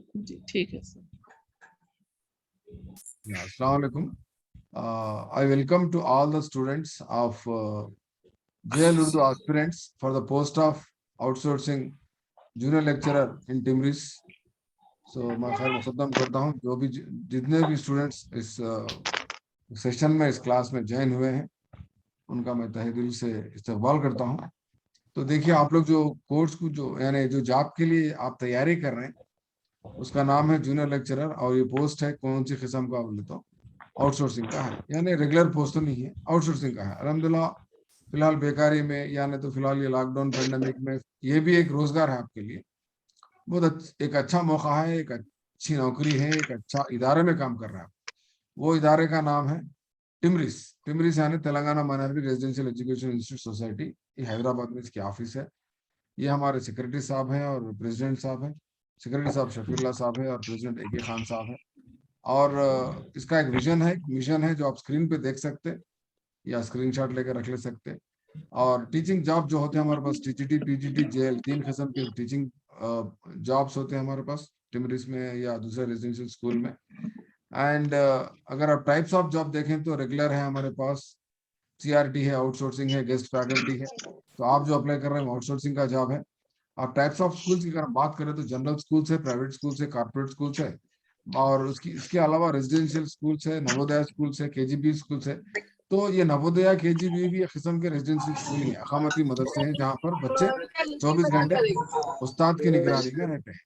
जी ठीक है sir. Yeah, Assalamu alaikum. I welcome to all the students of JL Urdu aspirants for the post of outsourcing junior lecturer in Timris. So मैं खैर मुकदम करता हूँ जो भी जितने भी स्टूडेंट्स इस सेशन में इस क्लास में ज्वाइन हुए हैं उनका मैं तहे दिल से इस्तकबाल करता हूँ। तो देखिए आप लोग जो कोर्स को जो यानी जो जॉब के लिए आप तैयारी कर रहे हैं उसका नाम है जूनियर लेक्चरर और ये पोस्ट है कौन सी किस्म का आप लेते हो आउटसोर्सिंग का है यानी रेगुलर पोस्ट तो नहीं है आउटसोर्सिंग का है अल्हम्दुलिल्लाह। फिलहाल बेकारी में यानी तो फिलहाल ये लॉकडाउन पेंडेमिक में ये भी एक रोजगार है आपके लिए बहुत एक अच्छा मौका है एक अच्छी नौकरी है एक अच्छा इदारे में काम कर रहा है। वो इदारे का नाम है टिमरिस। टिमरिस यानी Telangana minority residential education institute society. ये हैदराबाद में इसकी ऑफिस है। ये हमारे सेक्रेटरी साहब हैं और प्रेसिडेंट साहब हैं। सेक्रेटरी साहब शफीउल्लाह साहब है और प्रेसिडेंट ए के खान साहब है। और इसका एक विजन है एक मिशन है जो आप स्क्रीन पे देख सकते हैं या स्क्रीनशॉट लेकर रख ले सकते हैं। और टीचिंग जॉब जो होते हैं हमारे पास टीजीटी पीजीटी जेएल 3 किस्म के टीचिंग जॉब्स होते हैं हमारे पास टिमरिस में या दूसरे रेजिडेंशियल स्कूल में। एंड अगर आप टाइप्स ऑफ जॉब देखें तो रेगुलर है हमारे पास सीआरटी है आउटसोर्सिंग है गेस्ट फैकल्टी है। तो आप जो अप्लाई कर रहे हैं आउटसोर्सिंग का जॉब है। आप टाइप्स ऑफ स्कूल्स की अगर बात करें तो जनरल स्कूल्स है प्राइवेट स्कूल्स है कॉर्पोरेट स्कूल्स है और उसकी इसके अलावा रेजिडेंशियल स्कूल्स है नवोदय स्कूल्स है केजीबी स्कूल्स है। तो ये नवोदया केजीबी भी एक किस्म के रेजिडेंशियल स्कूल ही है अकामती मदरसे हैं जहाँ पर बच्चे 24 घंटे उस्ताद की निगरानी में रहते हैं।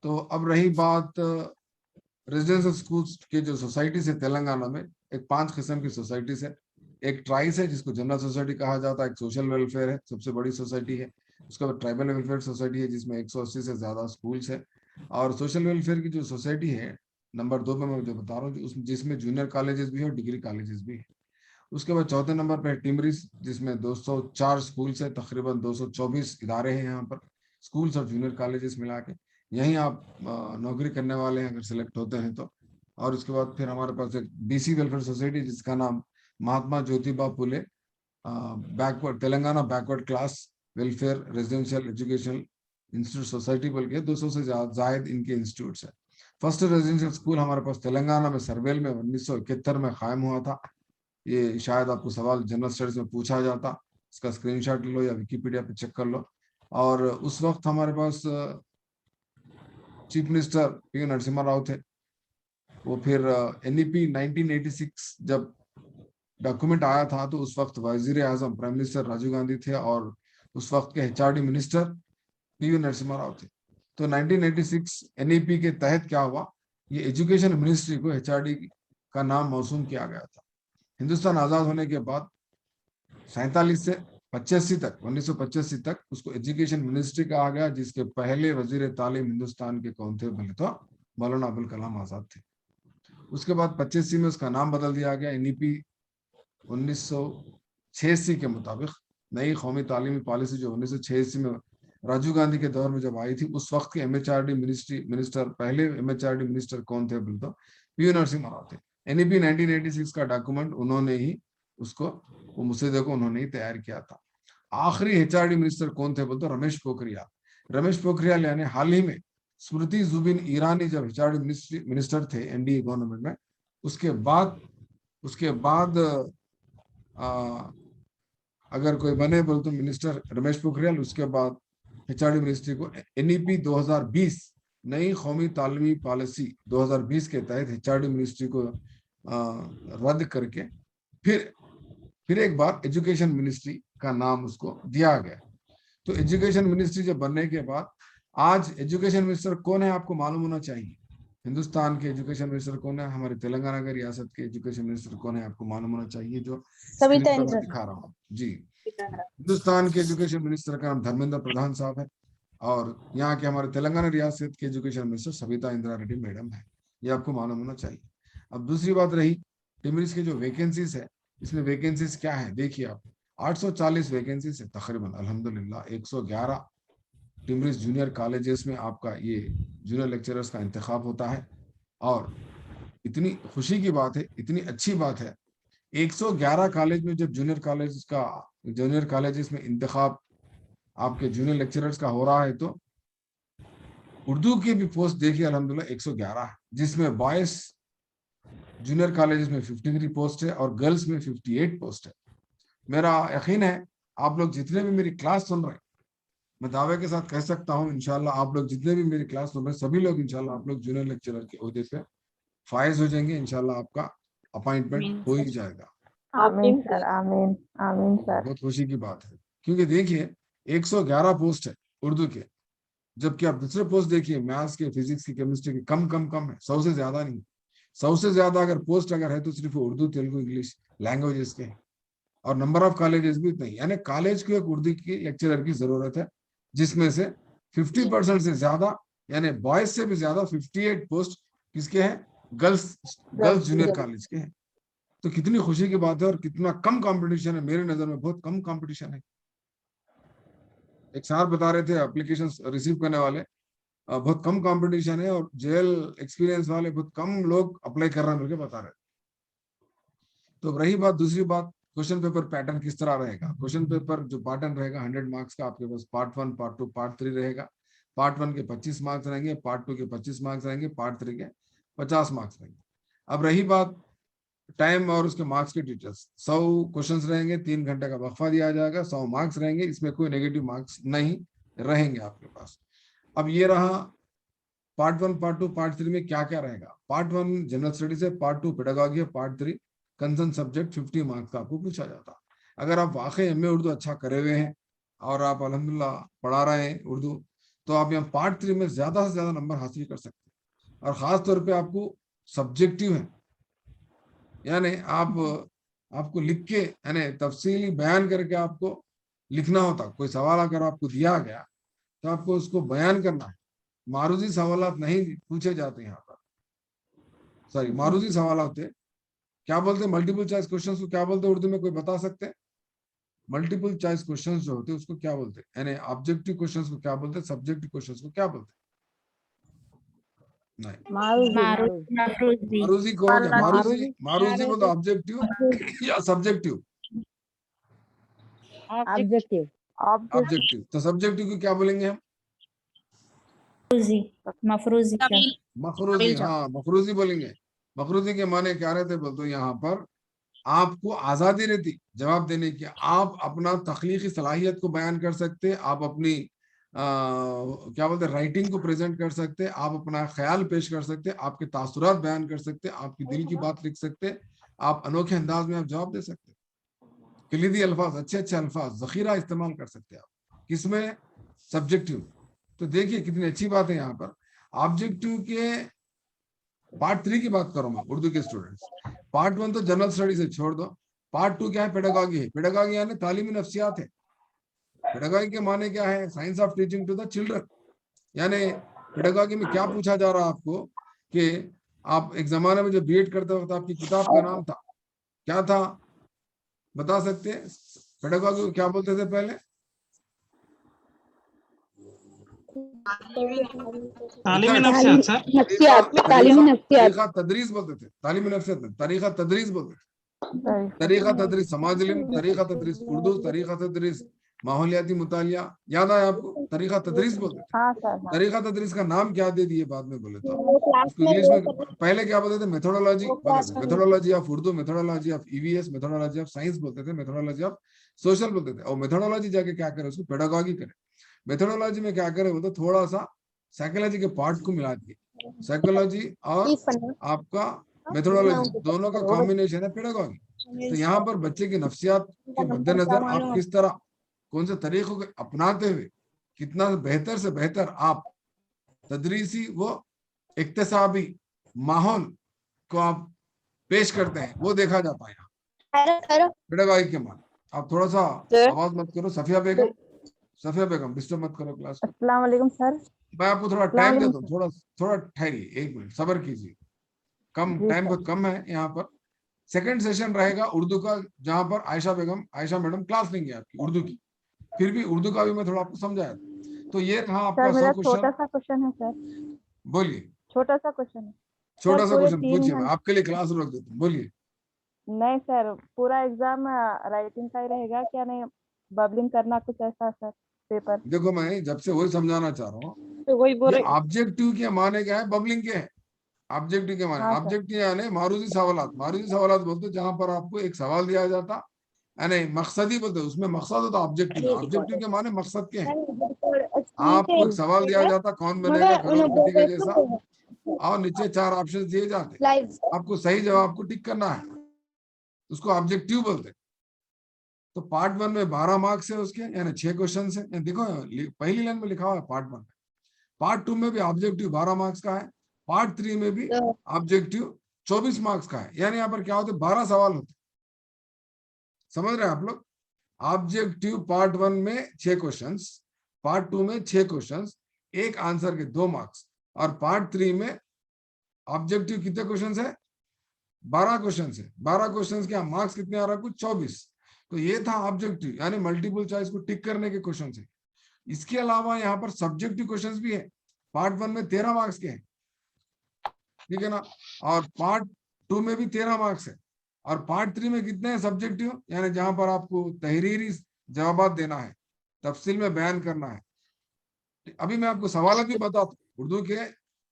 तो अब रही बात रेजिडेंशियल स्कूल्स के जो सोसाइटीज है तेलंगाना में एक 5 किस्म की सोसाइटीज है। एक ट्राइस है जिसको जनरल सोसाइटी कहा जाता है एक सोशल वेलफेयर है सबसे बड़ी सोसाइटी है। उसके बाद ट्राइबल वेलफेयर सोसाइटी है जिसमें 180 से ज्यादा स्कूल्स है। और सोशल वेलफेयर की जो सोसाइटी है नंबर 2 पे मैं जो बता रहा हूँ जिसमें जूनियर कॉलेजेस भी है और डिग्री कॉलेजेस भी है। उसके बाद चौथे नंबर पे टिमरिस जिसमें 204 स्कूल्स है तकरीबन 224 इदारे हैं यहाँ पर स्कूल्स और जूनियर कॉलेजेस मिला के। यहीं आप नौकरी करने वाले हैं अगर सिलेक्ट होते हैं तो। और उसके बाद फिर हमारे पास एक बीसी वेलफेयर सोसाइटी जिसका नाम Mahatma Jyotiba Phule backward Telangana backward class welfare residential education institute society बोल के 200 से जायद इनके इंस्टीट्यूट है। फर्स्ट रेजिडेंशियल स्कूल हमारे पास तेलंगाना में सरवेल में 1971 में कायम हुआ था। ये शायद आपको सवाल जनरल स्टडीज में पूछा जाता इसका स्क्रीनशॉट लो या विकिपीडिया पे चेक कर लो। और उस वक्त हमारे पास chief minister P Narasimha Rao थे। वो फिर एनईपी 1986 जब डॉक्यूमेंट आया था तो उस वक्त वजीर आजम प्राइम मिनिस्टर राजीव गांधी थे और उस वक्त के HRD minister P Narasimha Rao थे। तो 1986 एनईपी के तहत क्या हुआ ये एजुकेशन मिनिस्ट्री को एचआरडी का नाम मौसूम किया गया था। हिंदुस्तान आजाद होने के बाद 47 से 85 तक 1985 तक उसको एजुकेशन मिनिस्ट्री कहा गया जिसके पहले वजीर तालीम हिंदुस्तान के कौन थे बोले तो मौलाना अबुल कलाम आजाद थे। उसके बाद 85 में उसका नाम बदल दिया गया एनईपी 1986 के मुताबिक नई कौमी तालीमी पॉलिसी जो 1986 में राजीव गांधी के दौर में जब आई थी उस वक्त के एमएचआरडी मिनिस्टर पहले एमएचआरडी मिनिस्टर कौन थे बोले तो पी नरसिम्हा राव थे। एनईपी 1986 का डॉक्यूमेंट उन्होंने ही उसको वो मुसद्दे को उन्होंने ही तैयार किया था। आखिरी एचआरडी मिनिस्टर कौन थे बोलते रमेश पोखरियाल। रमेश पोखरियाल यानी हाल ही में स्मृति जुबिन ईरानी जब एचआरडी मिनिस्टर थे एनडीए गवर्नमेंट में उसके बाद अगर कोई बने बोल तो मिनिस्टर रमेश पोखरियाल उसके बाद एचआरडी मिनिस्ट्री को एनईपी 2020 नई कौमी तालीमी पॉलिसी 2020 के तहत एचआरडी मिनिस्ट्री को रद्द करके फिर एक बार एजुकेशन मिनिस्ट्री का नाम उसको दिया गया। तो एजुकेशन मिनिस्ट्री जब बनने के बाद आज एजुकेशन मिनिस्टर कौन है आपको मालूम होना चाहिए। हिंदुस्तान के एजुकेशन मिनिस्टर कौन है हमारे तेलंगाना के रियासत के एजुकेशन मिनिस्टर कौन है आपको मालूम होना चाहिए जो स्क्रीन सविता पर मैं इंद्रा दिखा रहा हूँ जी। हिंदुस्तान के एजुकेशन मिनिस्टर का नाम धर्मेंद्र प्रधान साहब है और यहाँ के हमारे तेलंगाना रियासत के education minister Savita Indira Reddy madam है। ये आपको मालूम होना चाहिए। अब दूसरी बात रही टिमरिस के जो वैकेंसीज है इसमें वैकेंसीज क्या है देखिए आप 840 वैकेंसीज है तकरीबन अल्हम्दुलिल्लाह 111 टिमरिस जूनियर कॉलेजेस में आपका ये जूनियर लेक्चरर्स का इंतखाब होता है। और इतनी खुशी की बात है इतनी अच्छी बात है 111 कॉलेज में जब जूनियर कॉलेज में इंतखाब आपके जूनियर लेक्चरर्स का हो रहा है, तो उर्दू की भी पोस्ट देखिए अल्हम्दुलिल्लाह 111 है, जिसमें बॉयज जूनियर कॉलेजेस में 53 पोस्ट है और गर्ल्स में 58 पोस्ट है। मेरा यकीन है आप लोग जितने भी मेरी क्लास सुन रहे हैं, मैं दावे के साथ कह सकता हूँ इंशाल्लाह आप लोग जितने भी मेरी क्लास सुन रहे हैं सभी लोग इंशाल्लाह आप लोग जूनियर लेक्चरर के ओहदे पे फायज हो जाएंगे। इंशाल्लाह आपका अपॉइंटमेंट हो ही जाएगा। आमीन सर, आमीन, आमीन सर। बहुत खुशी की बात है, क्योंकि देखिए 111 पोस्ट है उर्दू के, जबकि आप दूसरे पोस्ट देखिए मैथ्स के, फिजिक्स की, केमिस्ट्री के कम है, 100 से ज्यादा नहीं। 100 से ज्यादा अगर पोस्ट अगर है तो सिर्फ उर्दू, तेलुगु, इंग्लिश लैंग्वेजेस के हैं। और नंबर ऑफ कॉलेजेस भी उतना ही, यानी कॉलेज को एक उर्दू की लेक्चरर की जरूरत है, जिसमें से 50% से ज्यादा यानी बॉयज से भी ज्यादा 58 पोस्ट किसके हैं? गर्ल्स गर्ल्स जूनियर कॉलेज के हैं। तो कितनी खुशी की बात है और कितना कम कंपटीशन है, मेरे नजर में बहुत कम कंपटीशन है। एक सार बता रहे थे एप्लीकेशन रिसीव करने वाले बहुत कम कंपटीशन है और जेल एक्सपीरियंस वाले बहुत कम लोग अप्लाई कर रहे हैं करके बता रहे थे। तो रही बात, दूसरी बात, क्वेश्चन पेपर पैटर्न किस तरह रहेगा। क्वेश्चन पेपर जो पैटर्न रहेगा 100 मार्क्स का आपके पास पार्ट 1, पार्ट 2, पार्ट 3 रहेगा। पार्ट 1 के 25 मार्क्स रहेंगे, पार्ट 2 के 25 मार्क्स रहेंगे, पार्ट 3 के 50 मार्क्स रहेंगे। अब रही बात टाइम और उसके मार्क्स के डिटेल्स, 100 क्वेश्चंस रहेंगे, 3 घंटे का वक्फा दिया जाएगा, 100 मार्क्स रहेंगे, इसमें कोई नेगेटिव मार्क्स नहीं रहेंगे आपके पास। अब ये रहा पार्ट 1, पार्ट 2, पार्ट 3 में क्या क्या रहेगा। पार्ट 1 जनरल स्टडीज है, पार्ट 2 पेडागॉजी है, पार्ट 3 कंसर्न सब्जेक्ट 50 मार्क्स का आपको पूछा जाता। अगर आप वाकई एमए उर्दू अच्छा करे हुए हैं और आप अल्हम्दुलिल्लाह पढ़ा रहे हैं उर्दू, तो आप यहाँ पार्ट 3 में ज्यादा से ज्यादा नंबर हासिल कर सकते हैं। और खास तौर पे आपको सब्जेक्टिव है, यानी आपको लिख के यानी तफसीली बयान करके आपको लिखना होता। कोई सवाल अगर आपको दिया गया तो आपको उसको बयान करना है। मारूजी सवालात नहीं पूछे जाते यहाँ पर, सॉरी मारूजी सवाल होते, क्या बोलते हैं मल्टीपल चॉइस क्वेश्चंस को क्या बोलते हैं उर्दू में, कोई बता सकते हैं? मल्टीपल चॉइस क्वेश्चंस जो होते हैं उसको क्या बोलते हैं, यानी ऑब्जेक्टिव क्वेश्चंस को क्या बोलते हैं, सब्जेक्टिव क्वेश्चंस को क्या बोलते हैं? नहीं, मारूजी को क्या, मारूजी बोलते ऑब्जेक्टिव या सब्जेक्टिव? Objective, objective. तो सब्जेक्टिव को क्या बोलेंगे हम? मफरूजी। मखरूजी, हाँ मखरूजी बोलेंगे। मखरूजी के माने क्या रहते बोलते यहाँ पर, आपको आजादी रहती जवाब देने की, आप अपना तख्लीकी सलाहियत को बयान कर सकते, आप अपनी क्या बोलते हैं राइटिंग को प्रेजेंट कर सकते, आप अपना ख्याल पेश कर सकते, आपके तासुरात बयान कर सकते, आपकी दिल की बात लिख सकते, आप अनोखे अंदाज में आप जवाब दे सकते, कलीदी अल्फाज, अच्छे अच्छे अल्फाज जखीरा इस्तेमाल कर सकते आप। किसमें? सब्जेक्टिव। तो देखिए कितनी अच्छी बात है यहाँ पर। ऑब्जेक्टिव के पार्ट 3 की बात करूं मैं उर्दू के स्टूडेंट्स, पार्ट 1 तो जनरल स्टडी से छोड़ दो, पार्ट 2 क्या है? पेडागॉगी है। पेडागॉगी यानी तालीमी नफ्सियात है। पेडागॉगी के माने क्या है? Science of teaching to the children. यानी पेडागॉगी में क्या पूछा जा रहा है आपको कि आप एक जमाने में जो बीएड करते वक्त आपकी किताब का नाम था, क्या था बता सकते हैं? पेडागॉगी को क्या बोलते थे पहले? तालीमी नफ्सियात सर, तरीका तदरीस बोलते थे, तालीमी नफ्सियात नहीं, तरीका तदरीस बोलते थे। तरीका तदरीस समाज इल्म, तरीका तदरीस उर्दू, तरीका तदरीस माहौलियाती मुतालिया, याद आया आपको? तरीका तदरीस बोलते थे। तरीका तदरीस का नाम क्या दे दिए बाद में बोले तो उसको इंग्लिश में पहले क्या बोलते थे? मेथोडोलॉजी बोलते थे। Methodology of Urdu, methodology of EVS, methodology of science बोलते थे, मेथोडोलॉजी ऑफ सोशल बोलते थे। और मेथोडोलॉजी जाके क्या करे? उसको पेडागॉगी करे। मेथोडोलॉजी में क्या करे बोलते थोड़ा सा साइकोलॉजी के पार्ट को मिला दिए। साइकोलॉजी और आपका मेथोडोलॉजी दोनों का कॉम्बिनेशन है पेडागॉगी। तो यहाँ पर बच्चे की नफ्सियात के मद्देनजर आप किस तरह कौन से तरीकों को अपनाते हुए कितना बेहतर से बेहतर आप तदरीसी वो इक्तसाबी माहौल को आप पेश करते हैं, वो देखा जाता है यहाँ पेडागॉगी के मान। आप थोड़ा सा आवाज मत करो। सफिया बेगम, सफिया बेगम डिस्टर्ब मत करो क्लास को। अस्सलाम वालेकुम सर। मैं आपको थोड़ा टाइम देता हूँ, थोड़ा थोड़ा ठहरिए, 1 मिनट सब्र कीजिए, कम टाइम बहुत कम है यहाँ पर। सेकंड सेशन रहेगा उर्दू का, जहां पर आयशा मैडम क्लास लेंगे आपकी उर्दू की। फिर भी उर्दू का भी मैं थोड़ा आपको समझाया। तो ये रहा आपका 100 क्वेश्चन। छोटा सा क्वेश्चन है सर, बोलिए। छोटा सा क्वेश्चन है। छोटा सा क्वेश्चन पूछिए, मैं आपके लिए क्लास रोक देता हूँ, बोलिए। नहीं सर, पूरा एग्जाम राइटिंग का ही रहेगा क्या? नहीं बबलिंग करना कुछ ऐसा सर? पेपर। देखो मैं जब से वही समझाना चाह रहा हूँ, तो वही बोल ये रहे ऑब्जेक्टिव के माने क्या है, बबलिंग के है। ऑब्जेक्टिव के माने हाँ सर। ऑब्जेक्टिव यानी मारूजी सवालात। मारूजी सवालात बोलते जहां पर आपको एक सवाल दिया जाता, यानी मकसदी बोलते उसमें मकसद होता ऑब्जेक्टिव। ऑब्जेक्टिव के माने मकसद के हैं। आपको एक सवाल दिया जाता कौन बनेगा करोड़पति के जैसा, और नीचे 4 ऑप्शन दिए जाते, आपको सही जवाब को टिक करना है, उसको ऑब्जेक्टिव बोलते। तो पार्ट 1 में 12 मार्क्स है उसके, यानी 6 क्वेश्चन है। देखो पहली लाइन में लिखा हुआ है पार्ट 1 में। पार्ट 2 में भी ऑब्जेक्टिव 12 मार्क्स का है। पार्ट 3 में भी ऑब्जेक्टिव 24 मार्क्स का है। यानी यहाँ पर क्या होते, 12 सवाल होते। समझ रहे हैं आप लोग? ऑब्जेक्टिव पार्ट 1 में 6 क्वेश्चंस, पार्ट 2 में 6 क्वेश्चंस, एक आंसर के 2 मार्क्स, और पार्ट 3 में ऑब्जेक्टिव कितने क्वेश्चंस है, 12 क्वेश्चंस है। 12 क्वेश्चंस के मार्क्स कितने आ रहा है, कुछ 24। तो ये था ऑब्जेक्टिव, यानी मल्टीपल चॉइस को टिक करने के क्वेश्चन है। इसके अलावा यहाँ पर सब्जेक्टिव क्वेश्चंस भी है। पार्ट 1 में 13 मार्क्स के हैं, ठीक है ना, और पार्ट 2 में भी 13 मार्क्स है, और पार्ट 3 में कितने हैं सब्जेक्टिव, यानी जहां पर आपको तहरीरी जवाब देना है, तफसील में बयान करना है। अभी मैं आपको सवाल भी बताता हूँ उर्दू के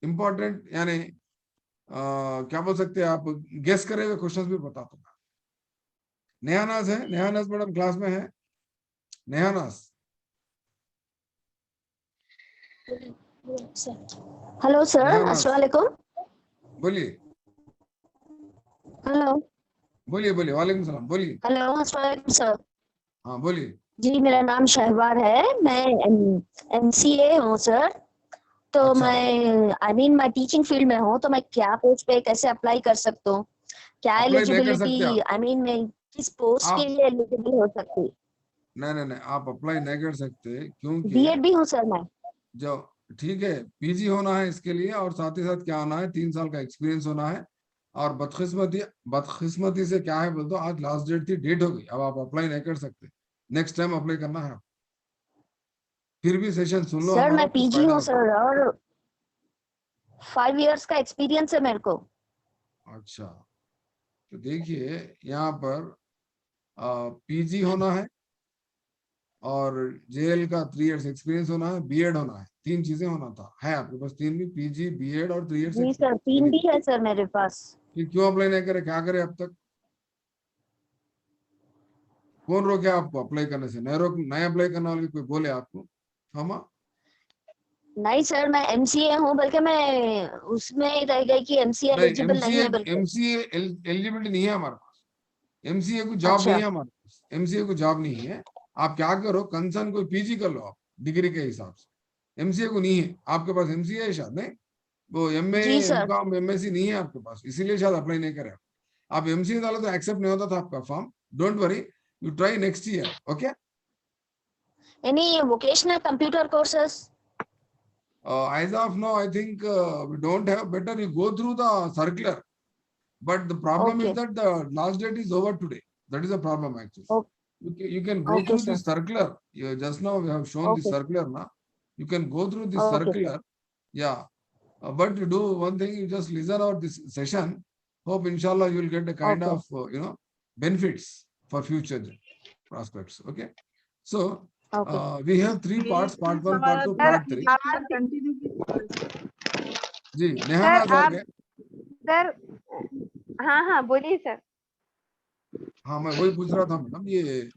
इंपॉर्टेंट, यानी क्या बोल सकते हैं आप, गेस करे हुए क्वेश्चंस भी बताता हूँ। नेहानाज है, नेहानाज मैडम क्लास में है, नेहानाज। हेलो सर, नेहानाज अस्सलाम वालेकुम। बोलिए, हेलो बोलिए बोलिए, वालेकुम सलाम, बोलिए। हेलो, अस्सलाम वालेकुम सर। हाँ बोलिए। जी, मेरा नाम शहबार है, मैं एमसीए हूँ सर। तो अच्छा, मैं मैं टीचिंग फील्ड में हूँ, तो मैं क्या पोस्ट पे कैसे अप्लाई कर सकता हूँ? क्या अप्लाई नहीं कर सकते एलिजिबिलिटी, आप। मैं किस पोस्ट के आप लिए एलिजिबल हो सकती? नहीं नहीं नहीं, आप अप्लाई नहीं कर सकते, क्योंकि बीएड भी हूँ सर मैं। जो, ठीक है, पीजी होना है इसके लिए, और साथ ही साथ क्या होना है, 3 साल का एक्सपीरियंस होना है। और बदकिस्मती से क्या है बोल दो, आज लास्ट डेट थी, डेट हो गई, अब आप अप्लाई नहीं कर सकते। नेक्स्ट टाइम अप्लाई करना है। फिर भी सेशन सुन लो सर हमारा, मैं कुछ पीजी फायदा हूँ होता सर, और 5 इयर्स का एक्सपीरियंस है मेरे को। है। अच्छा, तो देखिए यहाँ पर पीजी होना है, और जेएल का 3 इयर्स एक्सपीरियंस होना है, बीएड होना है, 3 चीजें होना था। है आपके पास 3 भी, पीजी, बीएड और 3 इयर्स जी सर, एक्सपीरियंस, 3 भी है सर मेरे पास। फिर क्यों अप्लाई नहीं करे, क्या करे अब तक? कौन रोके आपको अप्लाई करने से? नहीं अप्लाई करने वाले कोई बोले आपको? हम नहीं सर, मैं एमसीए हूँ, बल्कि मैं उसमें रह गई कि एमसीए नहीं, एलिजिबल नहीं एमसीए है बल्कि। एमसीए एलिजिबिलिटी नहीं है हमारे पास। एमसीए को जॉब नहीं अच्छा। है हमारे पास, एमसीए को जॉब नहीं है। आप क्या करो, कंसर्न कोई पीजी कर लो आप, डिग्री के हिसाब से। एमसीए को नहीं है आपके पास, एमसीए है शायद, नहीं वो एमए जी सर। एमकॉम एमएससी नहीं है आपके पास, इसीलिए शायद अप्लाई नहीं करे आप। एमसीए डालो तो एक्सेप्ट नहीं होता था आपका form. Don't worry, you try next year, okay. Any vocational computer courses? As of now, I think we don't have. Better you go through the circular. But the problem is okay that the last date is over today. That is the problem actually. You can go okay through sir. this circular. Just now we have shown this okay circular now. You can go through this okay circular. Sir. Yeah. But you do one thing, you just listen out this session. Hope inshallah you will get a kind okay of benefits for future prospects. Okay. So okay. we have 3 parts, part 1, part 2, part 3. Ji, नेहाना sir आ आप, गए। Sir हाँ हाँ बोलिए sir. हाँ, मैं वही पूछ रहा था मैडम, ये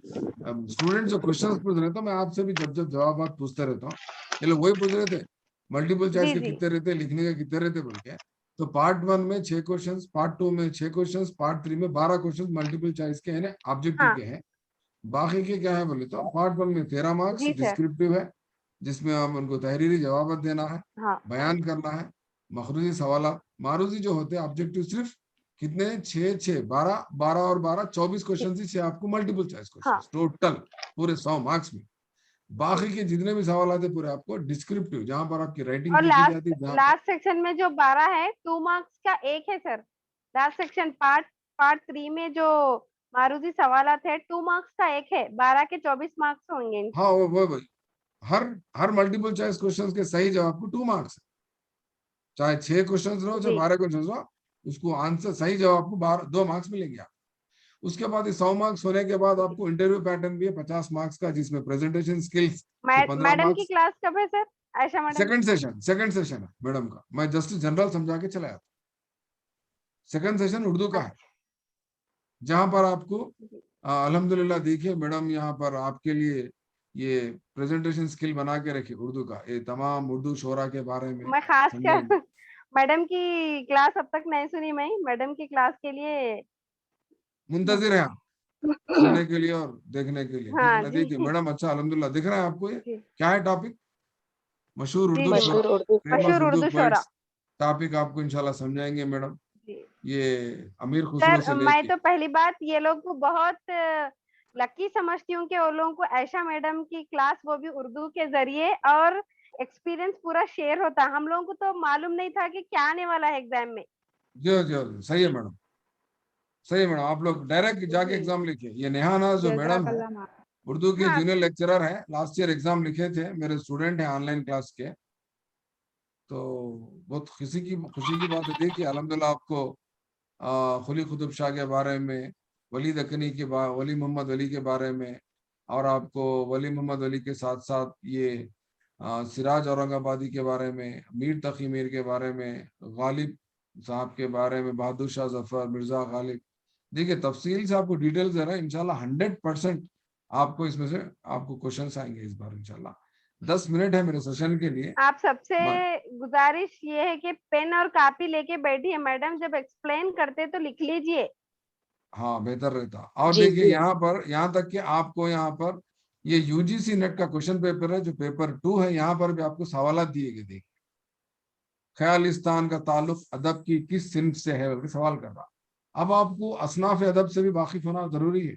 स्टूडेंट जो क्वेश्चंस पूछ रहे थे, मैं आपसे भी जब जब जवाब आप पूछते रहता हूँ, ये लोग वही पूछ रहे थे, मल्टीपल चॉइस जी के जी। कितने रहते, लिखने के कितने रहते बोल के। तो पार्ट 1 में 6 क्वेश्चंस, पार्ट 2 में 6 क्वेश्चंस, पार्ट 3 में 12 क्वेश्चंस मल्टीपल चॉइस के हैं, ऑब्जेक्टिव हाँ के हैं। बाकी के क्या है बोले तो, पार्ट 1 में 13 मार्क्स जी सर। डिस्क्रिप्टिव है, जिसमें हम उनको तहरीरी जवाब देना है, हाँ बयान करना है। मखरूजी सवाल मारूजी जो होते हैं ऑब्जेक्टिव, सिर्फ कितने, 6 12 12 और 12 24 क्वेश्चन से 6 आपको मल्टीपल चॉइस हाँ क्वेश्चन टोटल पूरे 100 मार्क्स में। बाकी के जितने भी सवाल आते पूरे आपको डिस्क्रिप्टिव, जहां पर आपकी राइटिंग और देखी जाती है, जहां पर लास्ट सेक्शन में जो 12 है 2 मार्क्स का एक है सर। लास्ट सेक्शन पार्ट 3 में जो मारूजी सवालात है 2 मार्क्स का एक है, 12 के 24 मार्क्स होंगे। हाँ वो हर हर मल्टीपल चॉइस क्वेश्चन के सही जवाब को 2 मार्क्स, चाहे 6 क्वेश्चन रहो चाहे जी 12 क्वेश्चन रहो, उसको आंसर सही जवाब को 2 मार्क्स मिलेंगे आप। उसके बाद 100 मार्क्स होने के बाद आपको इंटरव्यू पैटर्न भी है 50 मार्क्स का, जिसमें प्रेजेंटेशन स्किल्स 15 मैडम की मार्क्स। क्लास कब है sir? Ayesha madam second session है मैडम का, मैं जस्ट जनरल समझा के चला जाता। सेकंड सेशन उर्दू का है, जहां पर आपको अल्हम्दुलिल्लाह देखिए मैडम यहाँ पर आपके लिए ये प्रेजेंटेशन स्किल बना के रखी उर्दू का, ये तमाम उर्दू शोरा के बारे में मैं खास समझाएंगे। कर मैडम की क्लास अब तक नहीं सुनी, मैं मैडम की क्लास के लिए मुंतजिर है आप सुनने के लिए और देखने के लिए, ठीक है हाँ ना। जी देखिए मैडम, अच्छा अल्हम्दुलिल्लाह दिख रहा है आपको। ये जी क्या है टॉपिक? मशहूर जी उर्दू जी शोरा, फेमस मशहूर उर्दू उर्दू शोरा पोइट्स। टॉपिक आपको इंशाल्लाह समझाएंगे मैडम। जी। ये अमीर खुसरो से सर मैं लेके, तो पहली बात ये लोग को बहुत लकी समझती हूँ कि वो लोगों को आयशा मैडम की क्लास, वो भी उर्दू के जरिए, और एक्सपीरियंस पूरा शेयर होता है। हम लोगों को तो मालूम नहीं था कि क्या आने वाला है एग्जाम में। जो जो सही है मैडम, सही है मैडम। आप लोग डायरेक्ट जाके जी एग्जाम लिखिए। ये नेहाना जो मैडम है, उर्दू के हाँ जूनियर लेक्चरर है, लास्ट ईयर एग्जाम लिखे थे, मेरे स्टूडेंट हैं ऑनलाइन क्लास के। तो बहुत खुशी की बात है। देखिए अल्हम्दुलिल्लाह आपको खुली कुतुब शाह के बारे में, वली दक्कनी के वली मोहम्मद वली के बारे में, और आपको वली मोहम्मद वली के साथ साथ ये सिराज औरंगाबादी के बारे में, मीर तकी मीर के बारे में, गालिब साहब के बारे में, बहादुर शाह जफर, मिर्जा गालिब। देखिए तफसील से आपको डिटेल्स दे रहा है। इंशाल्लाह 100% आपको इसमें से आपको क्वेश्चन आएंगे इस बार इंशाल्लाह। 10 मिनट है मेरे सेशन के लिए। आप सबसे गुजारिश ये है कि पेन और कॉपी लेके बैठिए, मैडम जब एक्सप्लेन करते तो लिख लीजिए। हाँ बेहतर रहता। और जी देखिए जी यहाँ पर, यहाँ तक कि आपको यहाँ पर ये यूजीसी नेट का क्वेश्चन पेपर है जो पेपर 2 है, यहाँ पर भी आपको सवाल दिए गए। देखिए ख्यालिस्तान का ताल्लुक अदब की किस सिन्फ से है, बल्कि सवाल कर रहा। अब आपको असनाफ अदब से भी वाकिफ होना जरूरी है।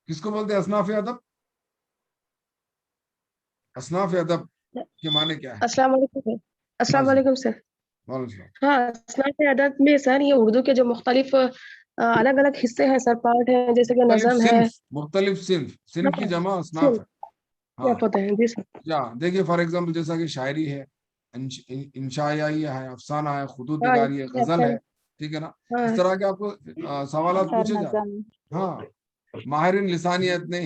किसको बोलते हैं असनाफ अदब? असनाफ अदब के माने क्या है? अस्सलाम वालेकुम। अस्सलाम वालेकुम वालेकुम सर। सलाम। हाँ, असनाफ़ अदब में सर ये उर्दू के जो मुख्तलिफ अलग अलग हिस्से हैं सर, पार्ट हैं, जैसे कि नज़म है। मुख्तलिफ सिन्फ, सिन्फ की जमा असनाफ है। क्या हाँ पता है जी सर। या देखिए फॉर एग्जाम्पल जैसा कि शायरी है, इंशाइया है, अफसाना है, खुतूत हाँ निगारी है, गजल है, ठीक है ना। इस हाँ तरह के आपको सवाल पूछे जाते हैं। हाँ, माहिरीन लिसानियत ने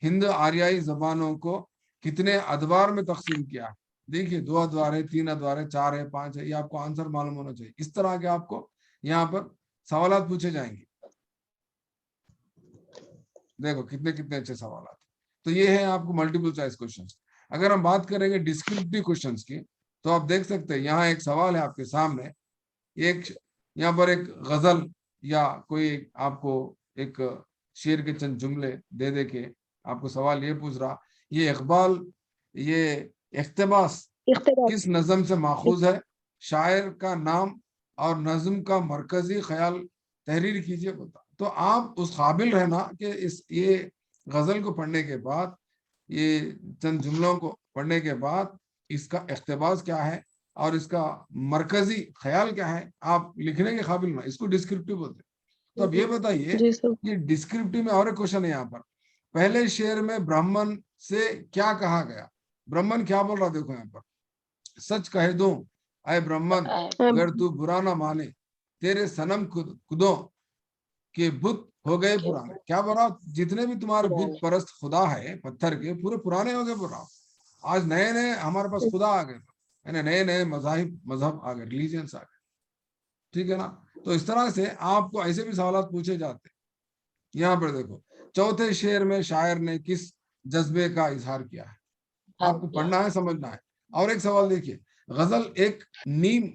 हिंद आर्याई जबानों को कितने अदवार में तकसीम किया है? देखिए 2 अदवार है, 3 अदवार है, 4 है, 5 है, ये आपको आंसर मालूम होना चाहिए। इस तरह के आपको यहाँ पर सवाल पूछे जाएंगे। देखो कितने कितने अच्छे सवाल आते। तो ये है आपको मल्टीपल चॉइस क्वेश्चन। अगर हम बात करेंगे डिस्क्रिप्टिव क्वेश्चंस की, तो आप देख सकते हैं यहाँ एक सवाल है आपके सामने। एक यहाँ पर एक गजल या कोई आपको एक शेर के चंद जुमले दे के आपको सवाल ये पूछ रहा, ये इकबाल, ये इख्तिबास इख्तिलाफ। किस नज़म से माखूज है? शायर का नाम और नज़म का मरकजी ख्याल तहरीर कीजिए। बता। तो आप उस काबिल रहना कि ये गजल को पढ़ने के बाद, ये चंद जुमलों को पढ़ने के बाद इसका इख्तिबास क्या है और इसका मरकजी ख्याल क्या है, आप लिखने के काबिल ना। इसको डिस्क्रिप्टिव बोलते हैं। तो अब ये बताइए, जी सर। ये डिस्क्रिप्टिव में और एक क्वेश्चन है यहाँ पर। पहले शेर में ब्राह्मण से क्या कहा गया? ब्राह्मण क्या बोल रहा? देखो यहाँ पर, सच कह दूं अय ब्राह्मण, अगर तू बुरा ना माने, तेरे सनम खुदों के बुत हो गए पुराने। क्या बोला? जितने भी तुम्हारे बुत परस्त खुदा है पत्थर के, पूरे पुराने हो गए। पुरा आज नए नए हमारे पास खुदा आ गए, यानी नए नए मजहब आ गए, रिलीजियंस आ गए, ठीक है ना। तो इस तरह से आपको ऐसे भी सवाल पूछे जाते हैं। यहाँ पर देखो, चौथे शेर में शायर ने किस जज्बे का इजहार किया है? आपको पढ़ना है, समझना है। और एक सवाल देखिए, गजल एक नीम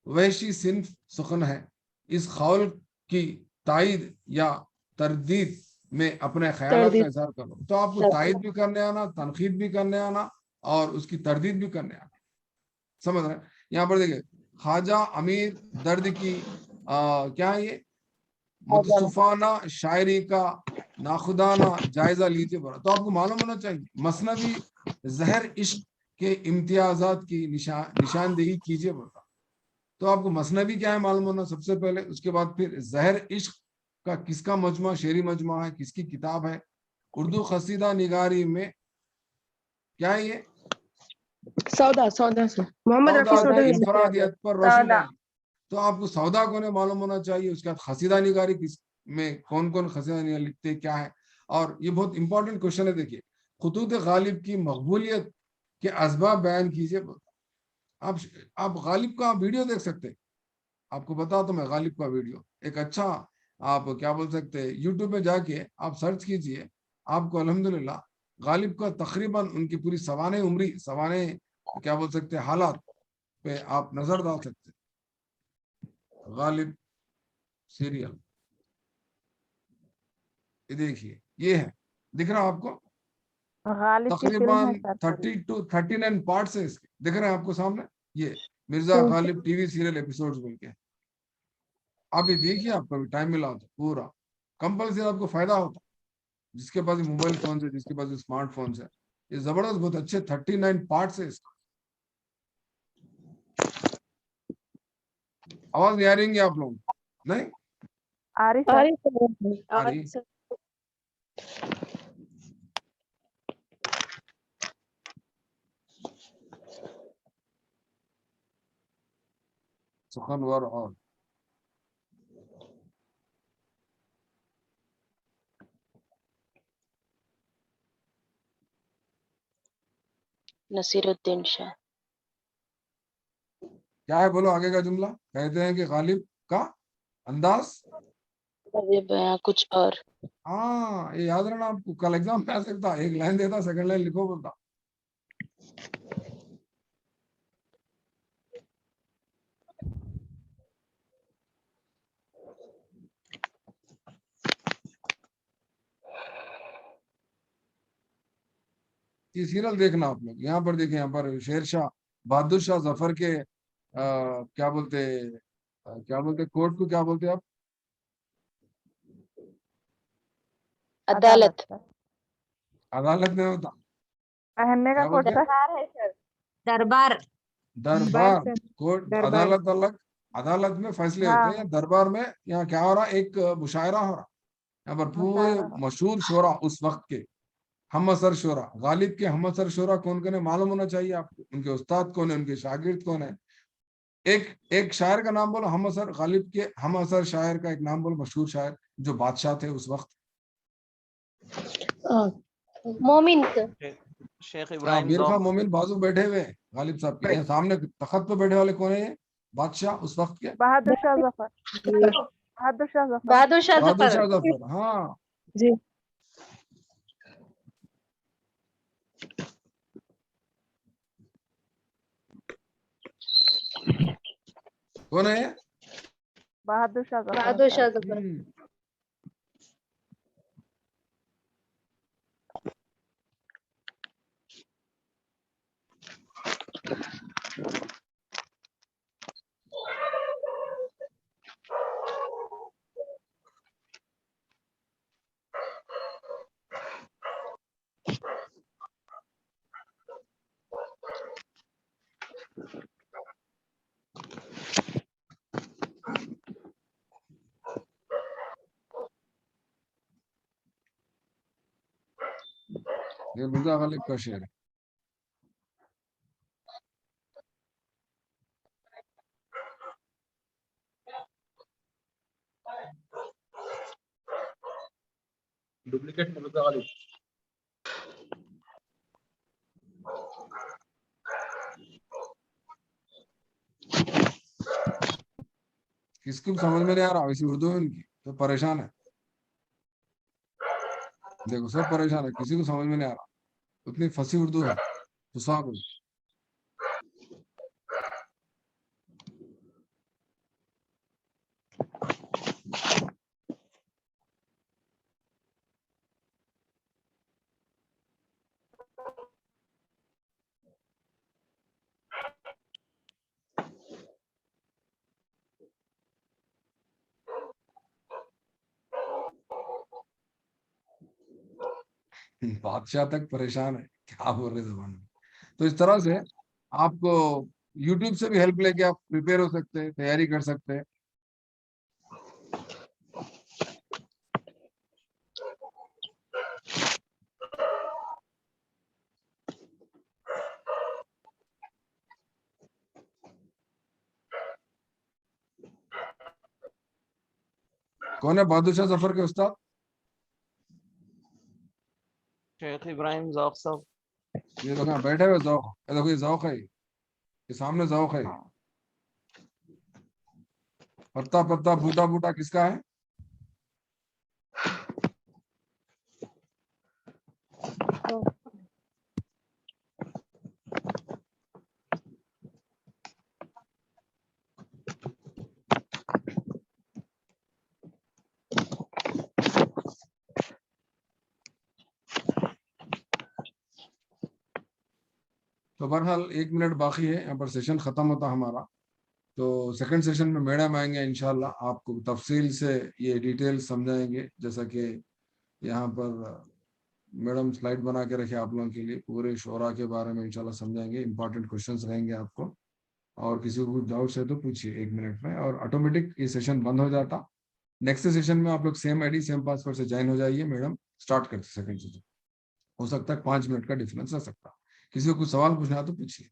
वहशी सिन्फ सुखन है, इस खौल की तायद या तरदीद में अपने ख्यालात का इजहार करो। तो आपको तायद भी करने आना, तनकीद भी करने आना और उसकी तरदीद भी करने आना। समझ रहे हैं? यहाँ पर देखिए, ख्वाजा अमीर दर्द की क्या है ये, मुतसुफाना शायरी का नाखुदाना जायजा लीजिए। बड़ा तो आपको मालूम होना चाहिए, मसनवी जहर इश्क के इम्तियाजात की निशानदेही कीजिए। बड़ा तो आपको मसनवी क्या है मालूम होना सबसे पहले। उसके बाद फिर जहर इश्क का किसका मजमा, शेरी मजमा है, किसकी किताब है? उर्दू कसीदा निगारी में क्या है ये? सौदा से मोहम्मद रफी सौदा की सौदा। इंफरादियत पर रोशनी डाली। तो आपको सौदा को ने मालूम होना चाहिए। उसके बाद खसीदा निगारी में कौन कौन खजानियां लिखते क्या है। और ये बहुत इंपॉर्टेंट क्वेश्चन है। देखिए, खुतूत गालिब की मकबूलियत के असबाब बयान कीजिए। आप गालिब का वीडियो देख सकते हैं। आपको बता तो मैं गालिब का वीडियो एक अच्छा, आप क्या बोल सकते हैं, यूट्यूब में जाके आप सर्च कीजिए, आपको अल्हम्दुलिल्लाह गालिब का तकरीबन उनकी पूरी सवाने उम्री, सवाने क्या बोल सकते हैं हालात पे आप नजर डाल सकते हैं। गालिब सीरियल, ये देखिए, ये है, दिख रहा है आपको? गालिब की फिल्म है तकरीबन सर पूरी। 30 to 39 पार्ट्स है इसके, दिख रहे हैं आपको सामने? ये Mirza Ghalib TV serial episodes बोल के, आप ये देखिए, आपको भी टाइम मिला तो पूरा कंपल्सरी आपको फायदा होता। जिसके पास मोबाइल फोन है, जिसके पास स्मार्टफोन है, ये जबरदस्त बहुत अच्छे 39 पार्ट्स है इसका। आवाज नहीं आ रही है आप लोग? नहीं आ रही आ सर। रही है आ रही? सुखनवर और नसीरुद्दीन शाह। क्या है, बोलो आगे का जुमला। कहते हैं कि गालिब का अंदाज, ये बयां कुछ और। हाँ ये याद रहना आपको, कल एग्जाम में आ सकता, एक लाइन देता, सेकंड लाइन लिखो बोलता। ये सीरियल देखना आप लोग, यहाँ पर देखें, यहाँ पर शेरशाह बहादुर शाह जफर के क्या बोलते, क्या बोलते कोर्ट को क्या बोलते आप? अदालत। सर। अदालत में होता, पहनने का क्या कोट बोलते हैं? सर। दरबार है सर। दरबार। दरबार। सर। कोर्ट, दरबार। अदालत अलग, अदालत में फैसले होते हाँ हैं। दरबार में यहाँ क्या हो रहा, एक मुशायरा हो रहा। यहाँ पर पूरे मुशायरा हो। मशहूर शोरा उस वक्त के, हम असर शोरा, गालिब के हम असर शोरा कौन कौन है मालूम होना चाहिए आपको। उनके उस्ताद कौन है, उनके शागिर्द कौन है। एक एक शायर का नाम बोलो, हम असर गालिब के हम असर शायर का एक नाम बोलो, मशहूर शायर जो बादशाह थे उस वक्त। मोमिन। शेख यहाँ इब्राहिम मीर खां जौक। मोमिन बाजू बैठे हुए हैं गालिब साहब के, यहाँ सामने तखत पे बैठे वाले कौन है? ये बादशाह उस वक्त के, बहादुर शाह जफर। बहादुर शाह जफर। बहादुर शाह बहादुर जफर। शाह जफर। हाँ, जी। कौन है? बहादुर शाह जफर बहादुर सर। शाह जफर। ये मिर्जा गालिब का शेर है। डुप्लीकेट मिर्जा गालिब। किसको भी समझ में नहीं आ रहा, वैसी उर्दू है उनकी, तो परेशान है। देखो सब परेशान है, किसी को समझ में नहीं आ रहा, उतनी फंसी उर्दू है तो साहब। बादशाह तक परेशान है, क्या बोल रहे जबान में। तो इस तरह से आपको यूट्यूब से भी हेल्प लेके आप प्रिपेयर हो सकते हैं, तैयारी कर सकते हैं। कौन है बहादुर शाह जफर के उस्ताद? शेख इब्राहिम ज़ौक़ साहब। ये लोग यहाँ बैठे हुए जौक, ये देखो ये जौक है, ये सामने जौक है। पत्ता पत्ता बूटा बूटा किसका है? तो बहरहाल 1 मिनट बाकी है, यहाँ पर सेशन खत्म होता हमारा। तो सेकंड सेशन में मैडम आएंगे इंशाल्लाह, आपको तफसील से ये डिटेल समझाएंगे। जैसा कि यहाँ पर मैडम स्लाइड बना के रखे आप लोगों के लिए, पूरे शोरा के बारे में इंशाल्लाह समझाएंगे। इंपॉर्टेंट क्वेश्चंस रहेंगे आपको, और किसी को कुछ डाउट्स है तो पूछिए 1 मिनट में, और ऑटोमेटिक ये सेशन बंद हो जाता। नेक्स्ट सेशन में आप लोग सेम आईडी सेम पासवर्ड से ज्वाइन हो जाइए। मैडम स्टार्ट करते सेकंड सेशन, हो सकता है 5 मिनट का डिफरेंस रह सकता। किसी को कुछ सवाल पूछना है तो पूछिए।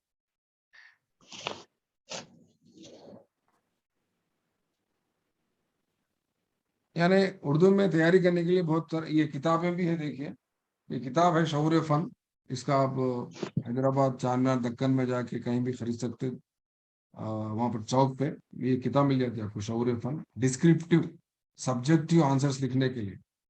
यानी उर्दू में तैयारी करने के लिए बहुत सारी ये किताबें भी है। देखिए ये किताब है शऊर फन, इसका आप हैदराबाद चारमीनार दक्कन में जाके कहीं भी खरीद सकते, वहां पर चौक पे ये किताब मिल जाती है आपको, शऊर फन। डिस्क्रिप्टिव सब्जेक्टिव आंसर्स लिखने के लिए